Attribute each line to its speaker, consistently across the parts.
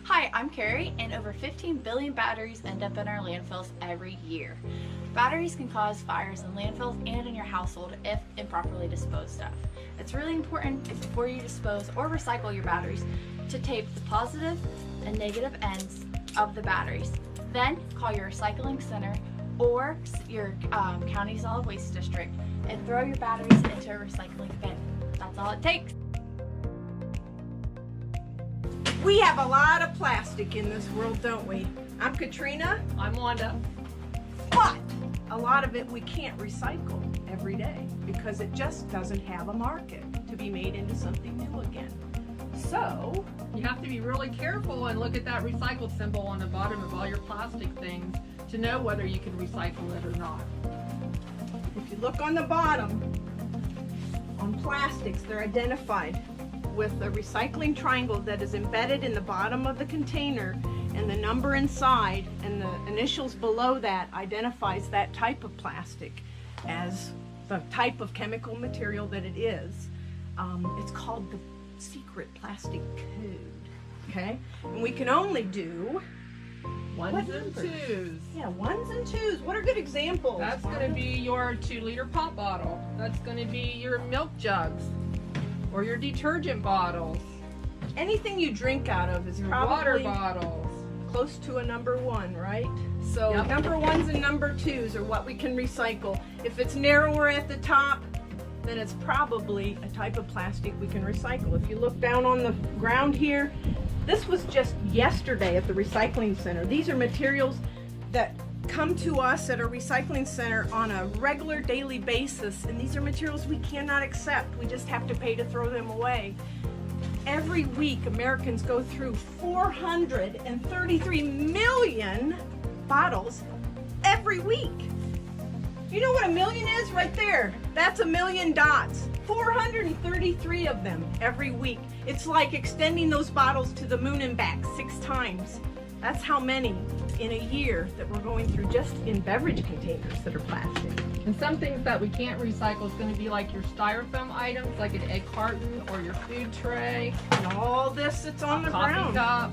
Speaker 1: Hi, I'm Carrie, and over 15 billion batteries end up in our landfills every year. Batteries can cause fires in landfills and in your household if improperly disposed of. It's really important before you dispose or recycle your batteries to tape the positive and negative ends of the batteries. Then call your recycling center or your county solid waste district and throw your batteries into a recycling bin. That's all it takes.
Speaker 2: We have a lot of plastic in this world, don't we? I'm Katrina.
Speaker 3: I'm Wanda.
Speaker 2: But a lot of it we can't recycle every day because it just doesn't have a market to be made into something new again. So
Speaker 3: You have to be really careful and look at that recycled symbol on the bottom of all your plastic things to know whether you can recycle it or not.
Speaker 2: if you look on the bottom, on plastics, they're identified with a recycling triangle that is embedded in the bottom of the container, and the number inside and the initials below that identifies that type of plastic as the type of chemical material that it is. It's called the secret plastic code, okay? And we can only do
Speaker 3: Ones
Speaker 2: what
Speaker 3: and
Speaker 2: numbers?
Speaker 3: twos.
Speaker 2: Yeah, ones and twos. What are good examples?
Speaker 3: That's going to be your 2-liter pop bottle. That's going to be your milk jugs or your detergent bottles,
Speaker 2: Anything you drink out of is
Speaker 3: your water
Speaker 2: probably
Speaker 3: bottles.
Speaker 2: close to a number one, right? So
Speaker 3: Yep.
Speaker 2: number ones and number twos are what we can recycle. If it's narrower at the top, then it's probably a type of plastic we can recycle. If you look down on the ground here, this was just yesterday at the recycling center. These are materials that come to us at a recycling center on a regular daily basis, and these are materials we cannot accept. We just have to pay to throw them away. Every week, Americans go through 433 million bottles every week. You know what a million is right there? That's a million dots. 433 of them every week. It's like extending those bottles to the moon and back 6 times. That's how many in a year that we're going through just in beverage containers that are plastic.
Speaker 3: And some things that we can't recycle is going to be like your styrofoam items, like an egg carton or your food tray,
Speaker 2: And all this that's on the
Speaker 3: coffee
Speaker 2: ground,
Speaker 3: cup.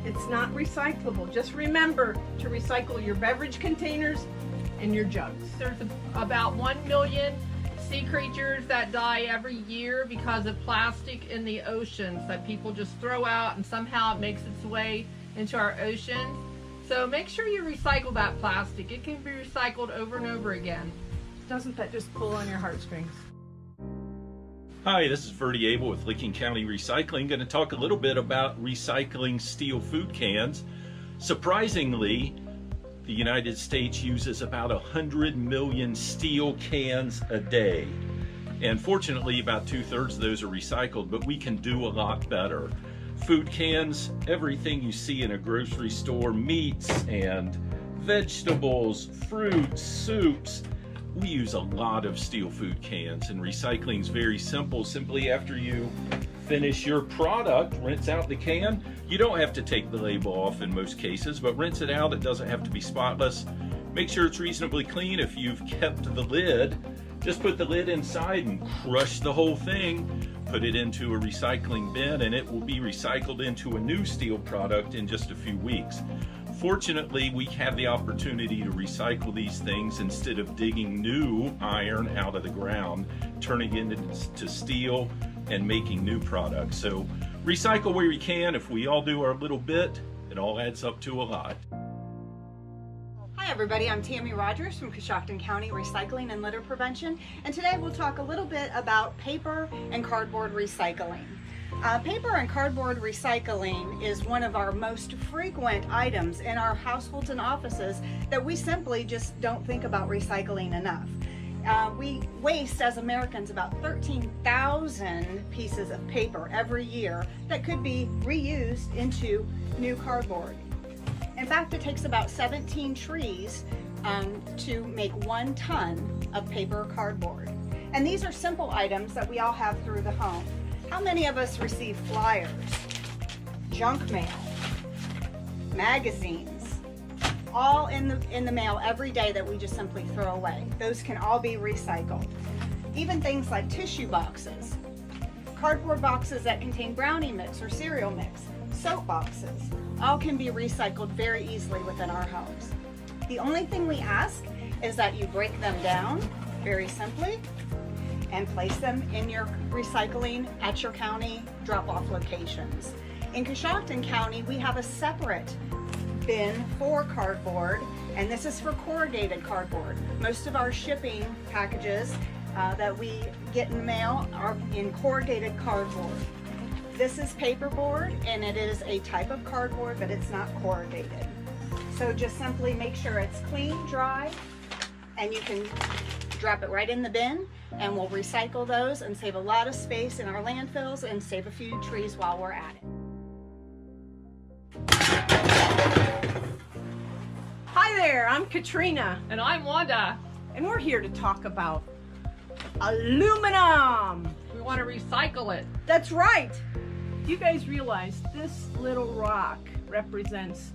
Speaker 2: it's not recyclable. Just remember to recycle your beverage containers and your jugs.
Speaker 3: There's about 1 million sea creatures that die every year because of plastic in the oceans that people just throw out, and somehow it makes its way into our oceans. So make sure you recycle that plastic. It can be recycled over and over again.
Speaker 2: Doesn't that just pull on your heartstrings?
Speaker 4: Hi, this is Verdi Abel with Licking County Recycling. Going to talk a little bit about recycling steel food cans. Surprisingly, the United States uses about 100 million steel cans a day. And fortunately, about 2/3 of those are recycled, but we can do a lot better. Food cans, everything you see in a grocery store, meats and vegetables, fruits, soups, we use a lot of steel food cans, and recycling is very simple. Simply after you finish your product, rinse out the can. You don't have to take the label off in most cases, but rinse it out. It doesn't have to be spotless. Make sure it's reasonably clean. If you've kept the lid, just put the lid inside and crush the whole thing. Put it into a recycling bin, and it will be recycled into a new steel product in just a few weeks. Fortunately, we have the opportunity to recycle these things instead of digging new iron out of the ground, turning it into steel and making new products. So recycle where you can. If we all do our little bit, it all adds up to a lot.
Speaker 5: Hi everybody, I'm Tammy Rogers from Coshocton County Recycling and Litter Prevention, and today we'll talk a little bit about paper and cardboard recycling. Paper and cardboard recycling is one of our most frequent items in our households and offices that we simply just don't think about recycling enough. We waste as Americans about 13,000 pieces of paper every year that could be reused into new cardboard. In fact, it takes about 17 trees to make 1 ton of paper or cardboard. And these are simple items that we all have through the home. How many of us receive flyers, junk mail, magazines, all in the mail every day that we just simply throw away? Those can all be recycled. Even things like tissue boxes, cardboard boxes that contain brownie mix or cereal mix, soap boxes, all can be recycled very easily within our homes. The only thing we ask is that you break them down very simply and place them in your recycling at your county drop-off locations. In Coshocton County, we have a separate bin for cardboard, and this is for corrugated cardboard. Most of our shipping packages that we get in the mail are in corrugated cardboard. This is paperboard, and it is a type of cardboard, but it's not corrugated. So just simply make sure it's clean, dry, and you can drop it right in the bin, and we'll recycle those and save a lot of space in our landfills and save a few trees while we're at it.
Speaker 2: Hi there, I'm Katrina,
Speaker 3: And I'm Wanda.
Speaker 2: and we're here to talk about aluminum.
Speaker 3: We want to recycle it.
Speaker 2: That's right. You guys realize this little rock represents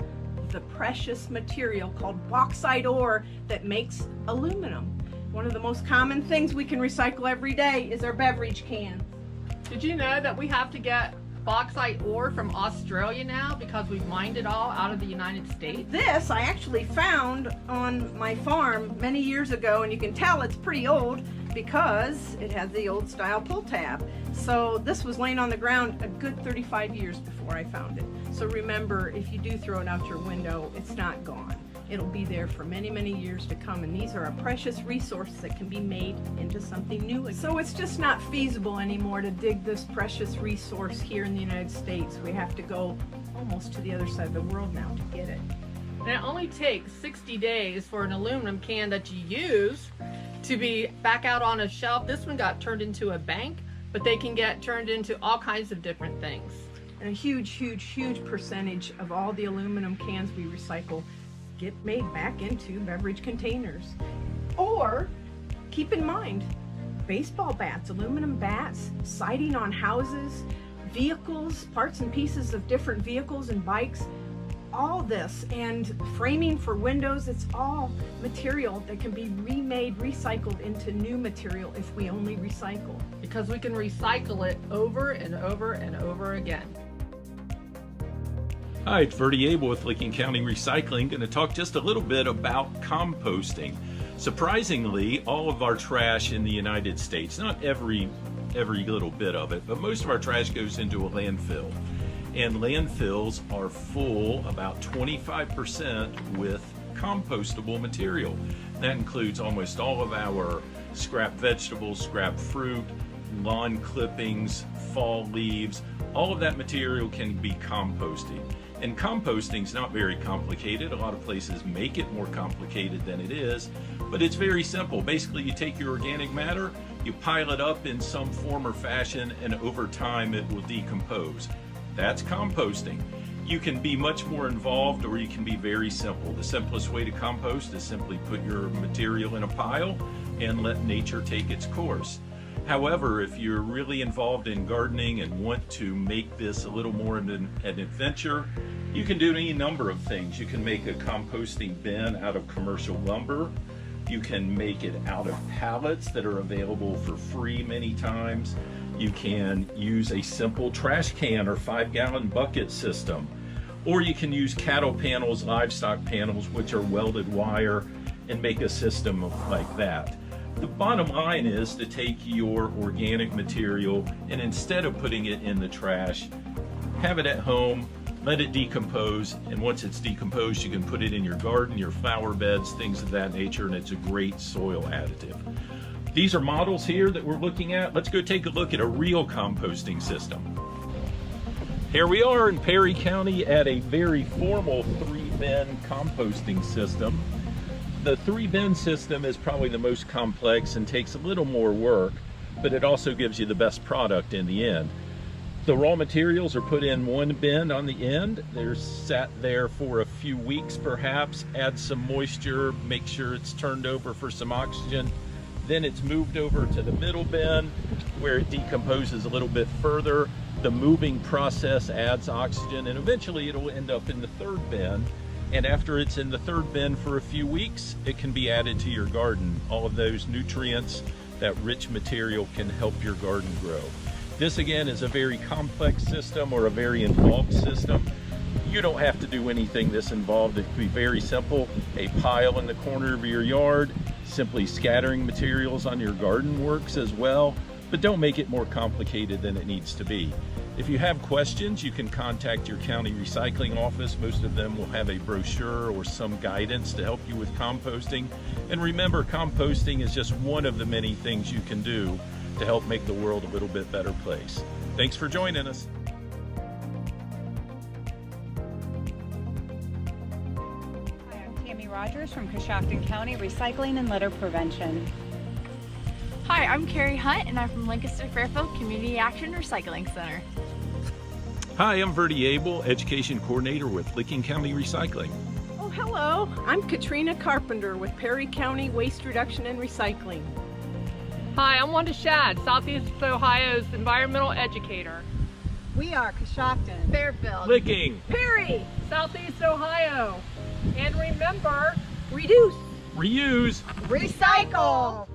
Speaker 2: the precious material called bauxite ore that makes aluminum. One of the most common things we can recycle every day is our beverage can.
Speaker 3: Did you know that we have to get bauxite ore from Australia now because we've mined it all out of the United States?
Speaker 2: This I actually found on my farm many years ago, and you can tell it's pretty old because it had the old style pull tab. So this was laying on the ground a good 35 years before I found it. So remember, if you do throw it out your window, it's not gone. It'll be there for many, many years to come, and these are a precious resource that can be made into something new. So it's just not feasible anymore to dig this precious resource here in the United States. We have to go almost to the other side of the world now to get it.
Speaker 3: And it only takes 60 days for an aluminum can that you use to be back out on a shelf. This one got turned into a bank, but they can get turned into all kinds of different things.
Speaker 2: And a huge, huge, huge percentage of all the aluminum cans we recycle get made back into beverage containers. Or, keep in mind, baseball bats, aluminum bats, siding on houses, vehicles, parts and pieces of different vehicles and bikes, all this, and framing for windows, it's all material that can be remade, recycled into new material if we only recycle.
Speaker 3: Because we can recycle it over and over and over again.
Speaker 4: Hi, it's Verdi Abel with Licking County Recycling. Going to talk just a little bit about composting. Surprisingly, all of our trash in the United States, not every little bit of it, but most of our trash goes into a landfill. And landfills are full, about 25%, with compostable material. That includes almost all of our scrap vegetables, scrap fruit, lawn clippings, fall leaves. All of that material can be composted. And composting is not very complicated. A lot of places make it more complicated than it is, but it's very simple. Basically, you take your organic matter, you pile it up in some form or fashion, and over time it will decompose. That's composting. You can be much more involved, or you can be very simple. The simplest way to compost is simply put your material in a pile and let nature take its course. However, if you're really involved in gardening and want to make this a little more of an adventure, you can do any number of things. You can make a composting bin out of commercial lumber. You can make it out of pallets that are available for free many times. You can use a simple trash can or 5-gallon bucket system. Or you can use cattle panels, livestock panels, which are welded wire, and make a system like that. The bottom line is to take your organic material and instead of putting it in the trash, have it at home, let it decompose, and once it's decomposed, you can put it in your garden, your flower beds, things of that nature, and it's a great soil additive. These are models here that we're looking at. Let's go take a look at a real composting system. Here we are in Perry County at a very formal 3-bin composting system. The 3-bin system is probably the most complex and takes a little more work, but it also gives you the best product in the end. The raw materials are put in one bin on the end. They're sat there for a few weeks perhaps, add some moisture, make sure it's turned over for some oxygen. Then it's moved over to the middle bin where it decomposes a little bit further. The moving process adds oxygen, and eventually it'll end up in the 3rd bin. And after it's in the 3rd bin for a few weeks, it can be added to your garden. All of those nutrients, that rich material, can help your garden grow. This again is a very complex system or a very involved system. You don't have to do anything this involved. It can be very simple. A pile in the corner of your yard, simply scattering materials on your garden works as well, but don't make it more complicated than it needs to be. If you have questions, you can contact your county recycling office. Most of them will have a brochure or some guidance to help you with composting. And remember, composting is just one of the many things you can do to help make the world a little bit better place. Thanks for joining us.
Speaker 5: Hi, I'm Tammy Rogers from Coshocton County Recycling and Litter Prevention.
Speaker 1: Hi, I'm Carrie Hunt and I'm from Lancaster Fairfield Community Action Recycling Center.
Speaker 4: Hi, I'm Verdi Abel, Education Coordinator with Licking County Recycling.
Speaker 2: Oh, hello. I'm Katrina Carpenter with Perry County Waste Reduction and Recycling.
Speaker 3: Hi, I'm Wanda Shad, Southeast Ohio's environmental educator.
Speaker 5: We are Coshocton,
Speaker 1: Fairfield,
Speaker 4: Licking,
Speaker 2: Perry, Southeast Ohio. And remember, reduce,
Speaker 4: reuse,
Speaker 5: recycle.